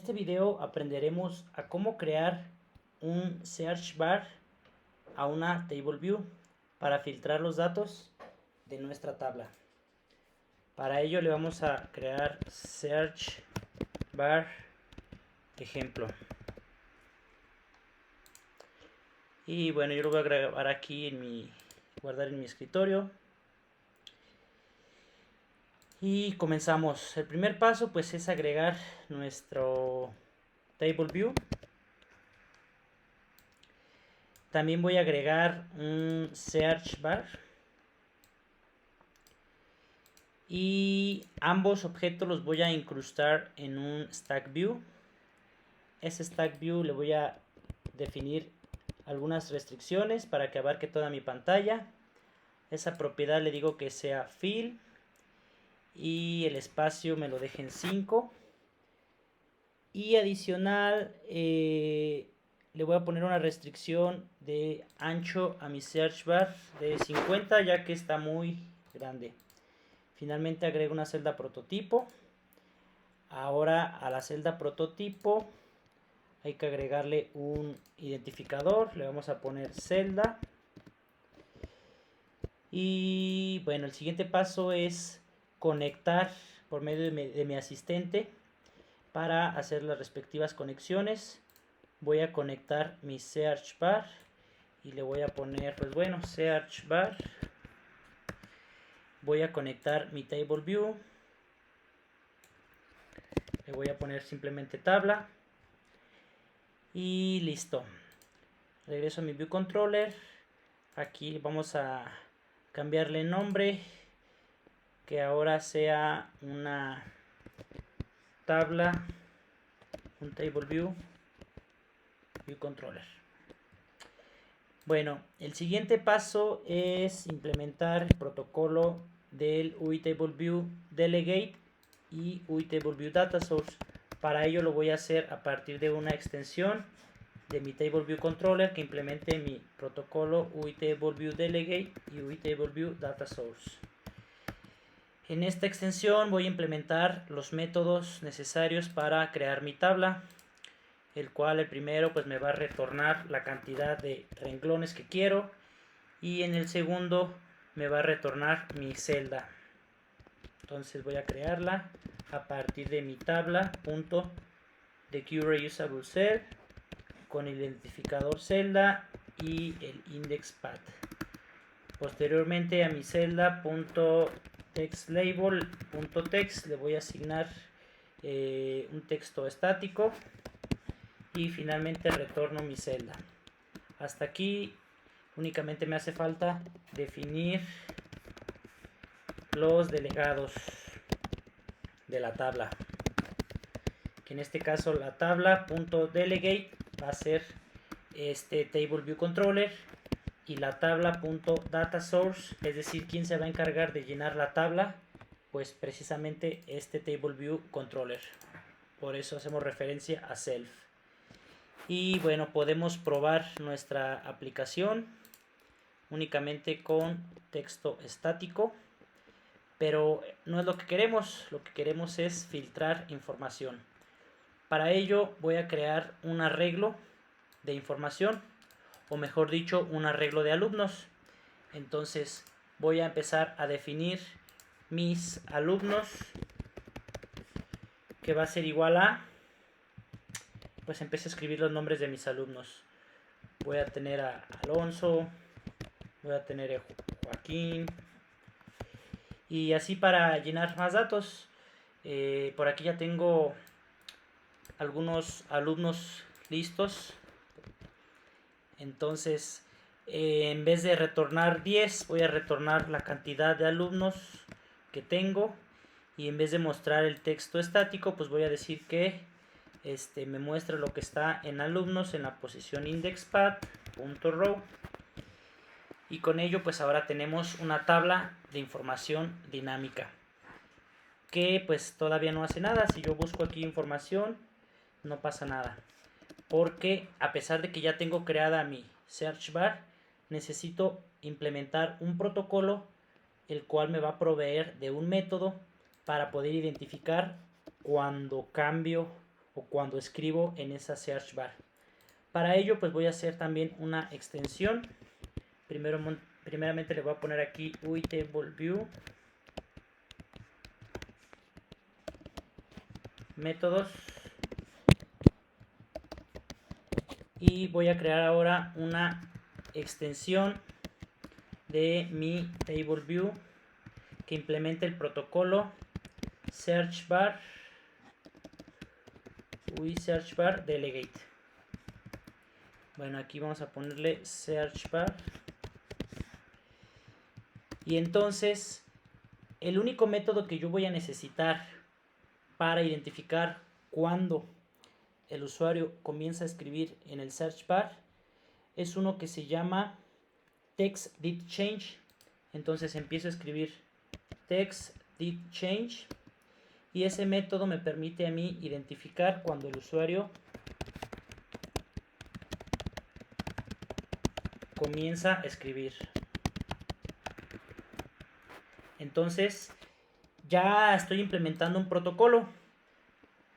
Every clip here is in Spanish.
este video aprenderemos a cómo crear un search bar a una table view para filtrar los datos de nuestra tabla. Para ello le vamos a crear search bar ejemplo. Y bueno, yo lo voy a grabar aquí guardar en mi escritorio. Y comenzamos. El primer paso pues es agregar nuestro table view. También voy a agregar un search bar. Y ambos objetos los voy a incrustar en un stack view. Ese stack view le voy a definir algunas restricciones para que abarque toda mi pantalla. Esa propiedad le digo que sea fill y el espacio me lo deje en 5. Y adicional le voy a poner una restricción de ancho a mi search bar de 50, ya que está muy grande. Finalmente agrego una celda prototipo. Ahora a la celda prototipo hay que agregarle un identificador. Le vamos a poner celda. Y bueno, el siguiente paso es conectar por medio de mi asistente para hacer las respectivas conexiones. Voy a conectar mi search bar y le voy a poner, pues bueno, search bar. Voy a conectar mi table view. Le voy a poner simplemente tabla. Y listo. Regreso a mi view controller. Aquí vamos a cambiarle nombre, que ahora sea una tabla, un table view controller. Bueno, el siguiente paso es implementar el protocolo del UI Table View Delegate y UI Table View Data Source. Para ello lo voy a hacer a partir de una extensión de mi Table View Controller que implemente mi protocolo UI Table View Delegate y UI Table View Data Source. En esta extensión voy a implementar los métodos necesarios para crear mi tabla, el cual el primero pues me va a retornar la cantidad de renglones que quiero, y en el segundo me va a retornar mi celda. Entonces voy a crearla a partir de mi tabla punto de QReusableCell con el identificador celda y el index path. Posteriormente a mi celda punto textlabel.text le voy a asignar un texto estático y finalmente retorno mi celda. Hasta aquí únicamente me hace falta definir los delegados de la tabla, que en este caso la tabla.delegate va a ser este table view controller y la tabla.dataSource, es decir, quién se va a encargar de llenar la tabla, pues precisamente este table view controller. Por eso hacemos referencia a self. Y bueno, podemos probar nuestra aplicación únicamente con texto estático, pero no es lo que queremos. Lo que queremos es filtrar información. Para ello voy a crear un arreglo de información, o mejor dicho, un arreglo de alumnos. Entonces voy a empezar a definir mis alumnos, que va a ser igual a, pues empecé a escribir los nombres de mis alumnos. Voy a tener a Alonso, voy a tener a Joaquín, y así para llenar más datos. Por aquí ya tengo algunos alumnos listos. Entonces en vez de retornar 10 voy a retornar la cantidad de alumnos que tengo, y en vez de mostrar el texto estático pues voy a decir que me muestra lo que está en alumnos en la posición indexPath.row, y con ello pues ahora tenemos una tabla de información dinámica que pues todavía no hace nada. Si yo busco aquí información no pasa nada, porque a pesar de que ya tengo creada mi search bar, necesito implementar un protocolo el cual me va a proveer de un método para poder identificar cuando cambio o cuando escribo en esa search bar. Para ello pues voy a hacer también una extensión. Primeramente le voy a poner aquí UITableView métodos y voy a crear ahora una extensión de mi TableView que implemente el protocolo search bar delegate. Bueno, aquí vamos a ponerle search bar. Y entonces el único método que yo voy a necesitar para identificar cuándo el usuario comienza a escribir en el search bar es uno que se llama text did change. Entonces empiezo a escribir text did change y ese método me permite a mí identificar cuando el usuario comienza a escribir. Entonces ya estoy implementando un protocolo,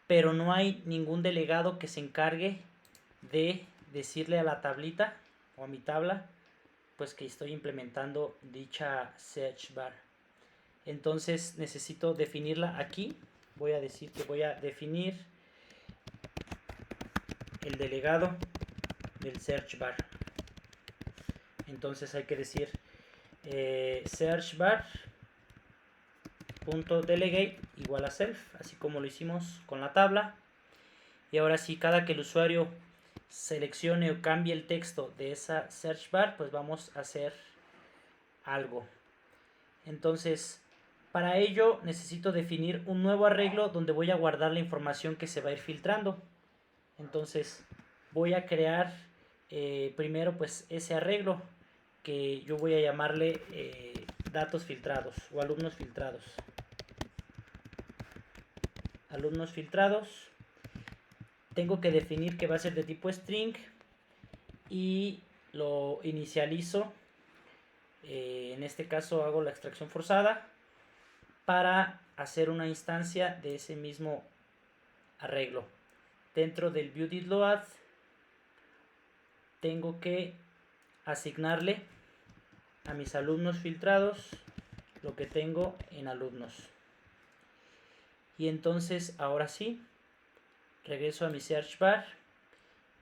pero no hay ningún delegado que se encargue de decirle a la tablita o a mi tabla pues que estoy implementando dicha search bar. Entonces necesito definirla aquí. Voy a decir que voy a definir el delegado del search bar. Entonces hay que decir search bar .delegate igual a self, así como lo hicimos con la tabla. Y ahora sí, cada que el usuario seleccione o cambie el texto de esa search bar, pues vamos a hacer algo. Entonces, para ello necesito definir un nuevo arreglo donde voy a guardar la información que se va a ir filtrando. Entonces, voy a crear primero pues ese arreglo que yo voy a llamarle datos filtrados o alumnos filtrados. Alumnos filtrados. Tengo que definir que va a ser de tipo string y lo inicializo. En este caso hago la extracción forzada para hacer una instancia de ese mismo arreglo. Dentro del viewDidLoad tengo que asignarle a mis alumnos filtrados lo que tengo en alumnos. Y entonces ahora sí, regreso a mi search bar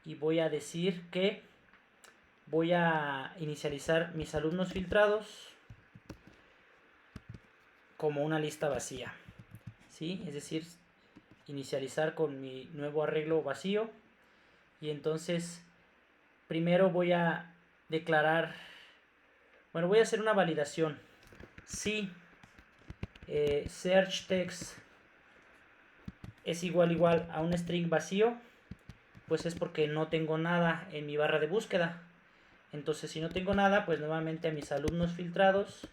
y voy a decir que voy a inicializar mis alumnos filtrados como una lista vacía, ¿sí? Es decir, inicializar con mi nuevo arreglo vacío. Y entonces primero voy a declarar, bueno, voy a hacer una validación. Si search text es igual a un string vacío, pues es porque no tengo nada en mi barra de búsqueda. Entonces si no tengo nada, pues nuevamente a mis alumnos filtrados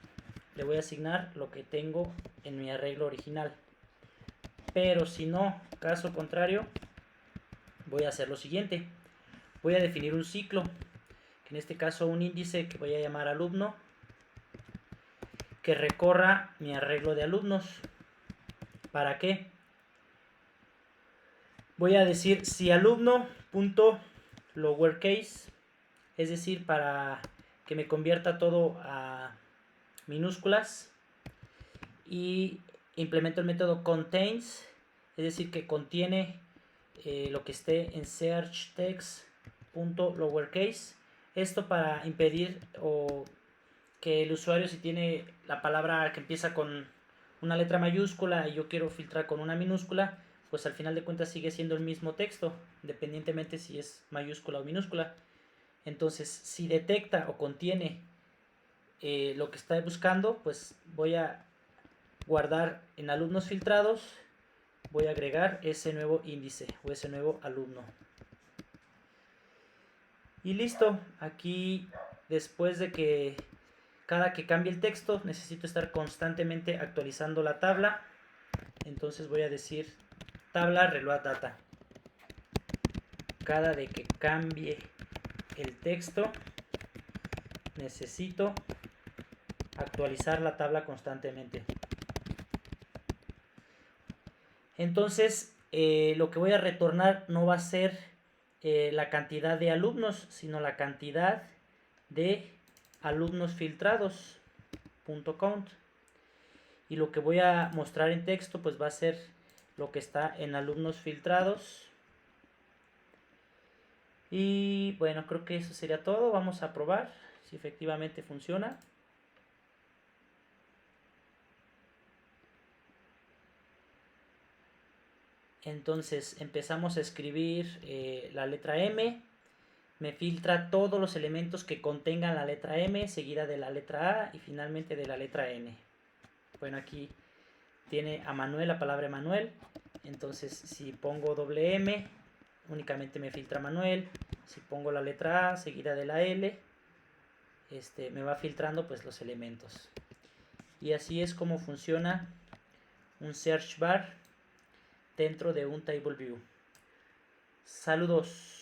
le voy a asignar lo que tengo en mi arreglo original. Pero si no, caso contrario, voy a hacer lo siguiente. Voy a definir un ciclo, que en este caso un índice que voy a llamar alumno, que recorra mi arreglo de alumnos. ¿Para qué? Voy a decir si alumno.lowercase, es decir, para que me convierta todo a minúsculas, y implemento el método contains, es decir, que contiene lo que esté en search text.lowercase. Esto para impedir o que el usuario, si tiene la palabra que empieza con una letra mayúscula y yo quiero filtrar con una minúscula, pues al final de cuentas sigue siendo el mismo texto, independientemente si es mayúscula o minúscula. Entonces, si detecta o contiene lo que está buscando, pues voy a guardar en alumnos filtrados, voy a agregar ese nuevo índice o ese nuevo alumno. Y listo. Aquí, después de que cada que cambie el texto, necesito estar constantemente actualizando la tabla. Entonces voy a decir tabla reload data. Cada de que cambie el texto, necesito actualizar la tabla constantemente. Entonces, lo que voy a retornar no va a ser la cantidad de alumnos, sino la cantidad de alumnos filtrados .count. Y lo que voy a mostrar en texto pues va a ser lo que está en alumnos filtrados. Y bueno, creo que eso sería todo. Vamos a probar si efectivamente funciona. Entonces empezamos a escribir la letra M. Me filtra todos los elementos que contengan la letra M, seguida de la letra A y finalmente de la letra N. Bueno, aquí tiene a Manuel, la palabra Manuel. Entonces si pongo doble M, únicamente me filtra Manuel. Si pongo la letra A seguida de la L, me va filtrando pues los elementos. Y así es como funciona un search bar dentro de un table view. Saludos.